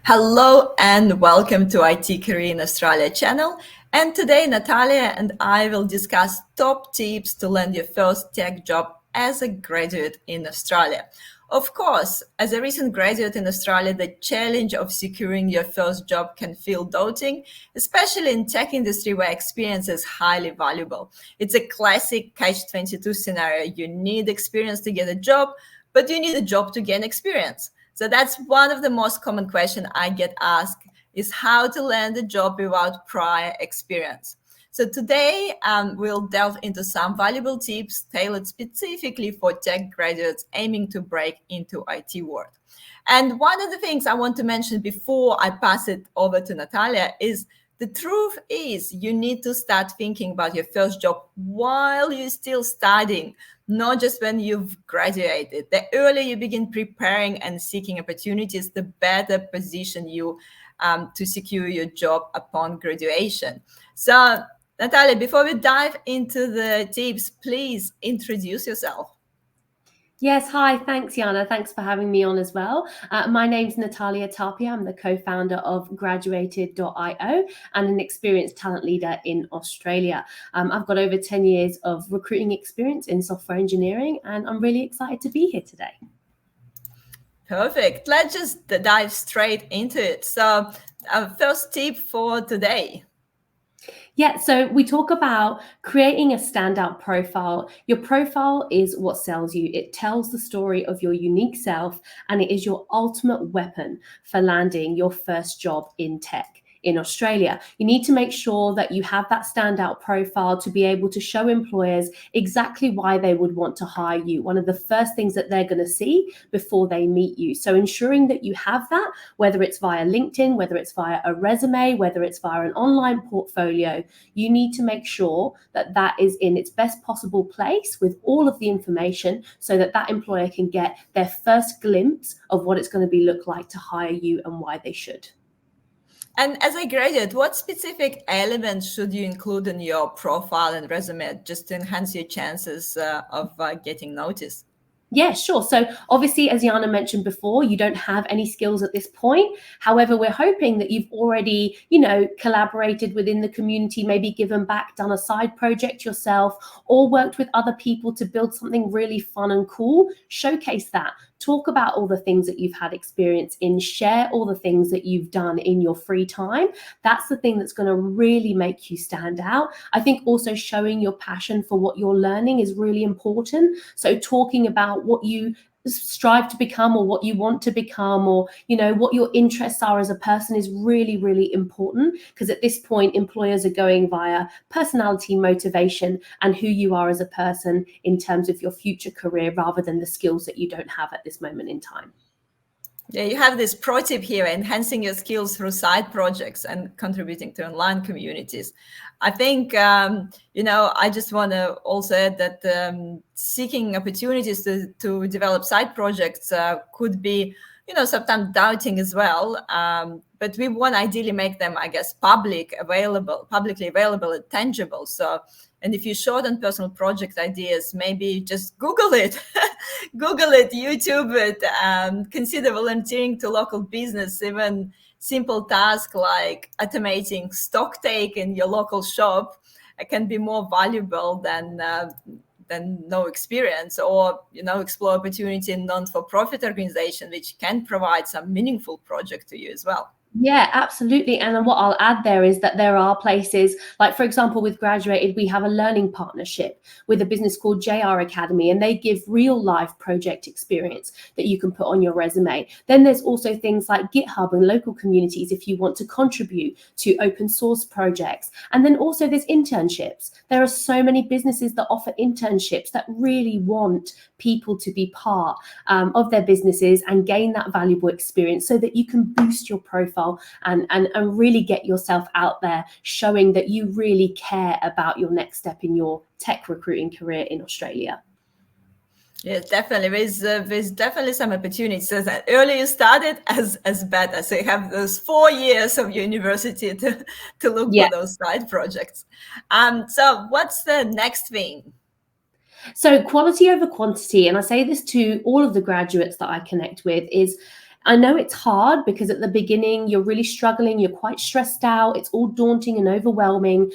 Hello and welcome to IT Career in Australia channel. And today Natalia and I will discuss top tips to land your first tech job as a graduate in Australia. Of course, as a recent graduate in Australia, the challenge of securing your first job can feel daunting, especially in tech industry where experience is highly valuable. It's a classic catch-22 scenario. You need experience to get a job, but you need a job to gain experience. So that's one of the most common questions I get asked is how to land a job without prior experience. So today we'll delve into some valuable tips tailored specifically for tech graduates aiming to break into IT world. And one of the things I want to mention before I pass it over to Natalia is the truth is you need to start thinking about your first job while you're still studying, not just when you've graduated. The earlier you begin preparing and seeking opportunities, the better position you to secure your job upon graduation. So, Natalia, before we dive into the tips, please introduce yourself. Yes, hi. Thanks, Yana. Thanks for having me on as well. My name's Natalia Tapia. I'm the co-founder of Graduated.io and an experienced talent leader in Australia. I've got over 10 years of recruiting experience in software engineering, and I'm really excited to be here today. Perfect. Let's just dive straight into it. So, first tip for today. Yeah, so we talk about creating a standout profile. Your profile is what sells you. It tells the story of your unique self, and it is your ultimate weapon for landing your first job in tech in Australia. You need to make sure that you have that standout profile to be able to show employers exactly why they would want to hire you. One of the first things that they're going to see before they meet you. So ensuring that you have that, whether it's via LinkedIn, whether it's via a resume, whether it's via an online portfolio, you need to make sure that that is in its best possible place with all of the information so that that employer can get their first glimpse of what it's going to be look like to hire you and why they should. And as a graduate, what specific elements should you include in your profile and resume just to enhance your chances of getting noticed? Yeah, sure. So obviously, as Yana mentioned before, you don't have any skills at this point. However, we're hoping that you've already, collaborated within the community, maybe given back, done a side project yourself, or worked with other people to build something really fun and cool. Showcase that. Talk about all the things that you've had experience in. Share all the things that you've done in your free time. That's the thing that's going to really make you stand out. I think also showing your passion for what you're learning is really important. So talking about what you strive to become or what you want to become or what your interests are as a person is really, really important, because at this point employers are going via personality, motivation, and who you are as a person in terms of your future career rather than the skills that you don't have at this moment in time. Yeah, you have this pro tip here, enhancing your skills through side projects and contributing to online communities. I think, I just want to also add that seeking opportunities to develop side projects could be, sometimes doubting as well. But we want to ideally make them, I guess, publicly available and tangible. So, and if you're short on personal project ideas, maybe just Google it, Google it, YouTube it, consider volunteering to local business. Even simple tasks like automating stock take in your local shop can be more valuable than no experience, or explore opportunity in non-for-profit organization, which can provide some meaningful project to you as well. Yeah, absolutely. And then what I'll add there is that there are places, like for example, with Graduated, we have a learning partnership with a business called JR Academy, and they give real life project experience that you can put on your resume. Then there's also things like GitHub and local communities if you want to contribute to open source projects. And then also there's internships. There are so many businesses that offer internships that really want people to be part of their businesses and gain that valuable experience so that you can boost your profile and really get yourself out there, showing that you really care about your next step in your tech recruiting career in Australia. Yes, definitely. There's definitely some opportunities. So the earlier you started, as better. So you have those 4 years of your university to look Yeah. for those side projects. So what's the next thing? So quality over quantity, and I say this to all of the graduates that I connect with, is I know it's hard because at the beginning you're really struggling, you're quite stressed out, it's all daunting and overwhelming.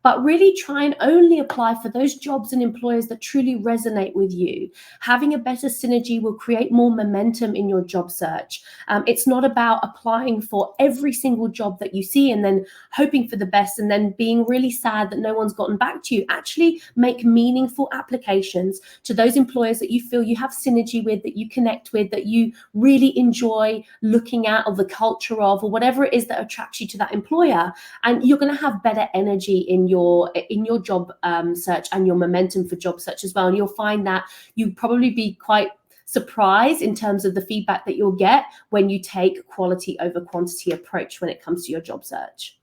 But really try and only apply for those jobs and employers that truly resonate with you. Having a better synergy will create more momentum in your job search. It's not about applying for every single job that you see and then hoping for the best and then being really sad that no one's gotten back to you. Actually make meaningful applications to those employers that you feel you have synergy with, that you connect with, that you really enjoy looking at, or the culture of, or whatever it is that attracts you to that employer. And you're going to have better energy in your job search and your momentum for job search as well. And you'll find that you probably be quite surprised in terms of the feedback that you'll get when you take quality over quantity approach when it comes to your job search.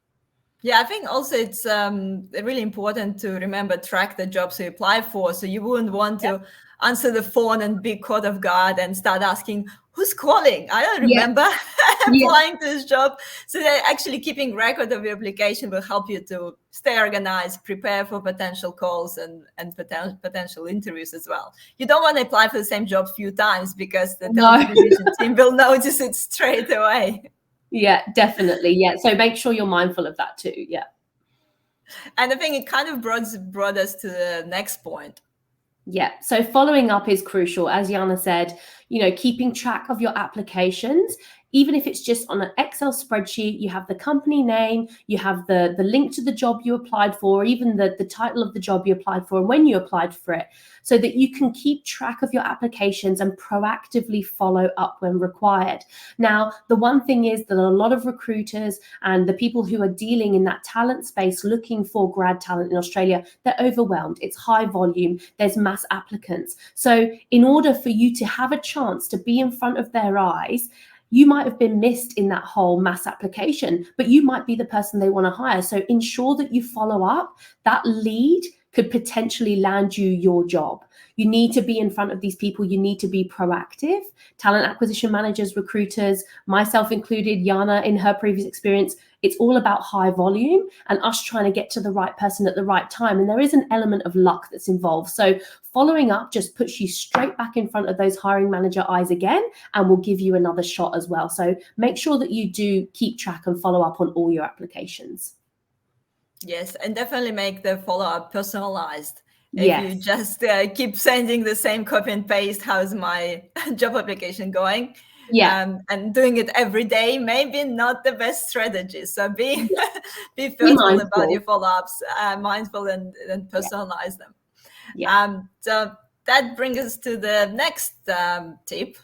Yeah, I think also it's really important to remember, track the jobs you apply for. So you wouldn't want to answer the phone and be caught off guard and start asking, who's calling? I don't remember applying to this job. So they're actually keeping record of your application will help you to stay organized, prepare for potential calls and potential interviews as well. You don't want to apply for the same job a few times because the talent acquisition team will notice it straight away. Yeah, definitely. Yeah. So make sure you're mindful of that too. Yeah. And I think it kind of brought us to the next point. Yeah. So following up is crucial. As Jana said, keeping track of your applications, even if it's just on an Excel spreadsheet, you have the company name, you have the link to the job you applied for, or even the title of the job you applied for and when you applied for it, so that you can keep track of your applications and proactively follow up when required. Now, the one thing is that a lot of recruiters and the people who are dealing in that talent space looking for grad talent in Australia, they're overwhelmed. It's high volume. There's mass applicants. So in order for you to have a chance to be in front of their eyes, you might have been missed in that whole mass application, but you might be the person they want to hire. So ensure that you follow up. That lead could potentially land you your job. You need to be in front of these people. You need to be proactive. Talent acquisition managers, recruiters, myself included, Jana in her previous experience, it's all about high volume and us trying to get to the right person at the right time. And there is an element of luck that's involved. So following up just puts you straight back in front of those hiring manager eyes again and will give you another shot as well. So make sure that you do keep track and follow up on all your applications. Yes, and definitely make the follow-up personalized. Yes. If you just keep sending the same copy and paste, how's my job application going? Yeah. And doing it every day, maybe not the best strategy. So be thoughtful about your follow-ups, mindful and personalize them. Yeah. So that brings us to the next tip.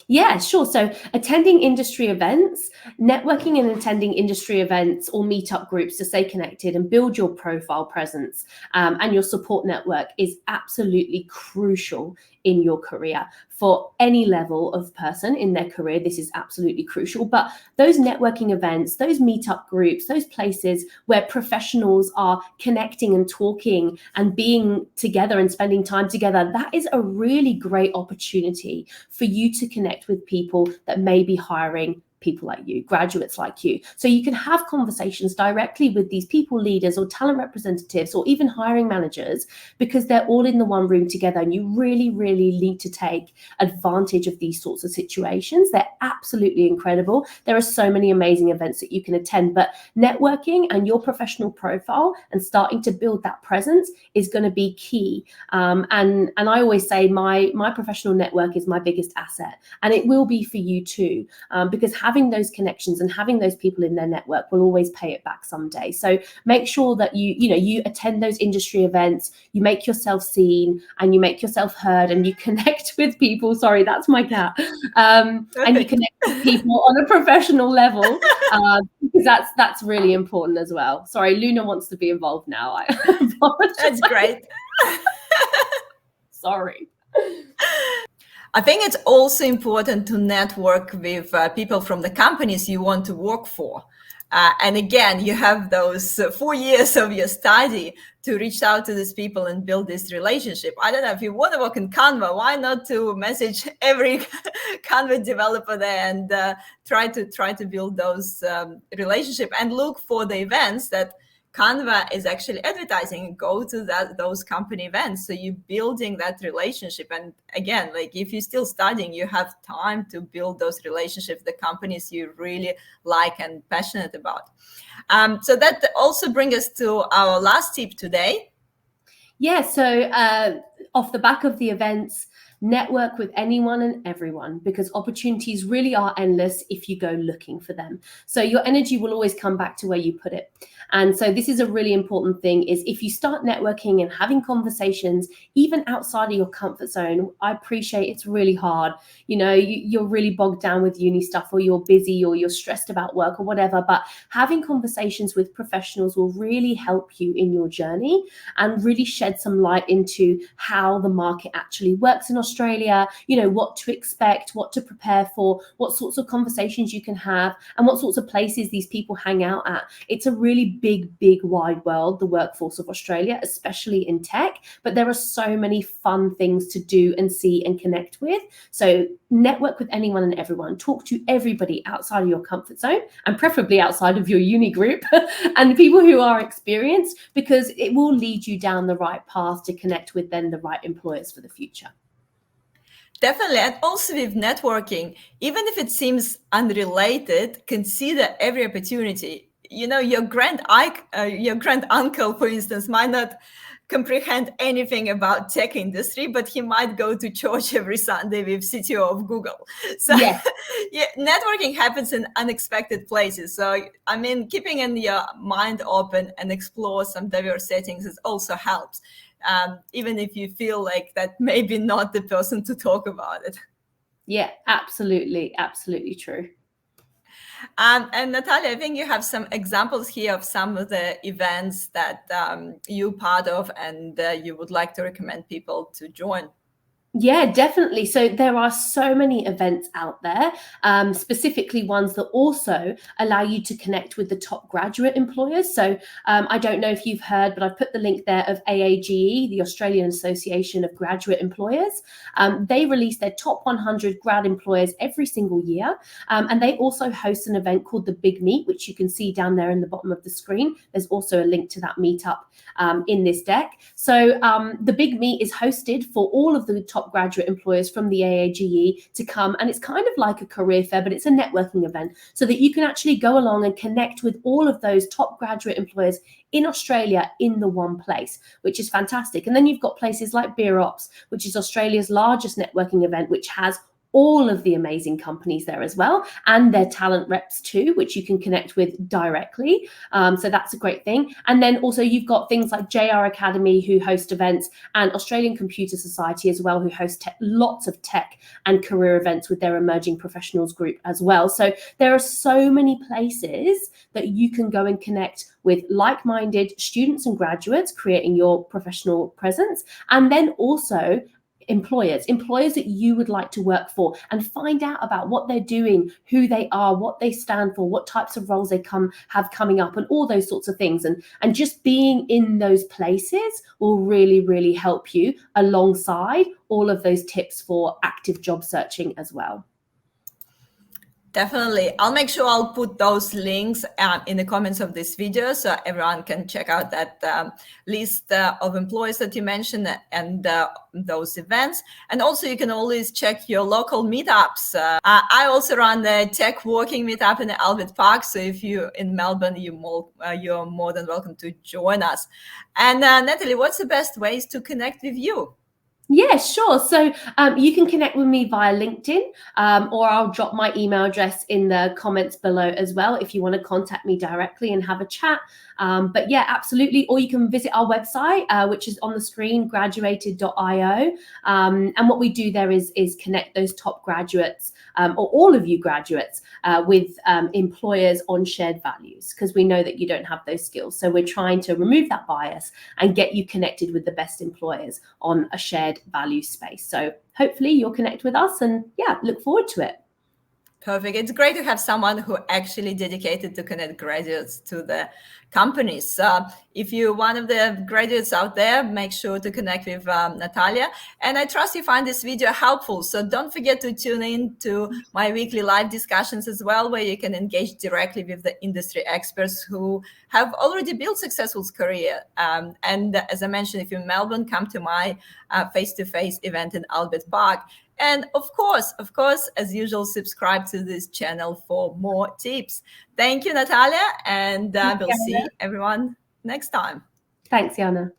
Yeah, sure. So attending industry events, networking and attending industry events or meetup groups to stay connected and build your profile presence and your support network is absolutely crucial in your career. For any level of person in their career, this is absolutely crucial. But those networking events, those meetup groups, those places where professionals are connecting and talking and being together and spending time together, that is a really great opportunity for you to connect with people that may be hiring people like you, graduates like you. So you can have conversations directly with these people leaders or talent representatives or even hiring managers because they're all in the one room together, and you really, really need to take advantage of these sorts of situations. They're absolutely incredible. There are so many amazing events that you can attend, but networking and your professional profile and starting to build that presence is going to be key. And I always say my professional network is my biggest asset, and it will be for you too, because having those connections and having those people in their network will always pay it back someday. So make sure that you attend those industry events, you make yourself seen and you make yourself heard, and you connect with people. Sorry, that's my cat. And you connect with people on a professional level, because that's really important as well. Sorry, Luna wants to be involved now. I apologize. That's great. Sorry. I think it's also important to network with people from the companies you want to work for. And again, you have those 4 years of your study to reach out to these people and build this relationship. I don't know, if you want to work in Canva, why not to message every Canva developer there and try to build those relationship and look for the events that Canva is actually advertising. Go to those company events. So you're building that relationship. And again, like if you're still studying, you have time to build those relationships, the companies you really like and passionate about. So that also brings us to our last tip today. Yeah, so off the back of the events, network with anyone and everyone, because opportunities really are endless if you go looking for them. So your energy will always come back to where you put it. And so this is a really important thing, is if you start networking and having conversations, even outside of your comfort zone, I appreciate it's really hard. You know, you're really bogged down with uni stuff, or you're busy, or you're stressed about work or whatever, but having conversations with professionals will really help you in your journey and really shed some light into how the market actually works in Australia, you know, what to expect, what to prepare for, what sorts of conversations you can have, and what sorts of places these people hang out at. It's a really big, wide world, the workforce of Australia, especially in tech, but there are so many fun things to do and see and connect with. So network with anyone and everyone, talk to everybody outside of your comfort zone, and preferably outside of your uni group and people who are experienced, because it will lead you down the right path to connect with then the right employers for the future. Definitely. And also with networking, even if it seems unrelated, consider every opportunity. You know, your grand uncle, for instance, might not comprehend anything about tech industry, but he might go to church every Sunday with CTO of Google. So Yes. yeah, networking happens in unexpected places. So I mean, keeping in your mind open and explore some diverse settings is also helps. Even if you feel like that maybe not the person to talk about it. Yeah, absolutely true. And Natalia, I think you have some examples here of some of the events that you're part of and you would like to recommend people to join. Yeah, definitely. So there are so many events out there, specifically ones that also allow you to connect with the top graduate employers. So I don't know if you've heard, but I've put the link there of AAGE, the Australian Association of Graduate Employers. They release their top 100 grad employers every single year. And they also host an event called the Big Meet, which you can see down there in the bottom of the screen. There's also a link to that meetup in this deck. So the Big Meet is hosted for all of the top graduate employers from the AAGE to come, and it's kind of like a career fair, but it's a networking event so that you can actually go along and connect with all of those top graduate employers in Australia in the one place, which is fantastic. And then you've got places like Beer Ops, which is Australia's largest networking event, which has all of the amazing companies there as well, and their talent reps too, which you can connect with directly. So that's a great thing. And then also you've got things like JR Academy, who host events, and Australian Computer Society as well, who host lots of tech and career events with their emerging professionals group as well. So there are so many places that you can go and connect with like-minded students and graduates, creating your professional presence, and then also employers that you would like to work for, and find out about what they're doing, who they are, what they stand for, what types of roles they have coming up, and all those sorts of things. And just being in those places will really help you alongside all of those tips for active job searching as well. Definitely. I'll make sure I'll put those links in the comments of this video so everyone can check out that list of employees that you mentioned and those events. And also you can always check your local meetups. I also run the tech working meetup in the Albert Park. So if you're in Melbourne, you're more than welcome to join us. And Natalie, what's the best ways to connect with you? Yeah, sure. So you can connect with me via LinkedIn, or I'll drop my email address in the comments below as well if you want to contact me directly and have a chat. But yeah, absolutely. Or you can visit our website, which is on the screen, graduated.io. And what we do there is connect those top graduates, or all of you graduates, with employers on shared values, because we know that you don't have those skills. So we're trying to remove that bias and get you connected with the best employers on a shared value space. So hopefully you'll connect with us, and yeah, look forward to it. Perfect. It's great to have someone who actually dedicated to connect graduates to the companies. If you're one of the graduates out there, make sure to connect with Natalia. And I trust you find this video helpful. So don't forget to tune in to my weekly live discussions as well, where you can engage directly with the industry experts who have already built successful career. And as I mentioned, if you're in Melbourne, come to my face-to-face event in Albert Park. And of course, as usual, subscribe to this channel for more tips. Thank you, Natalia, and we'll see everyone next time. Thanks, Jana.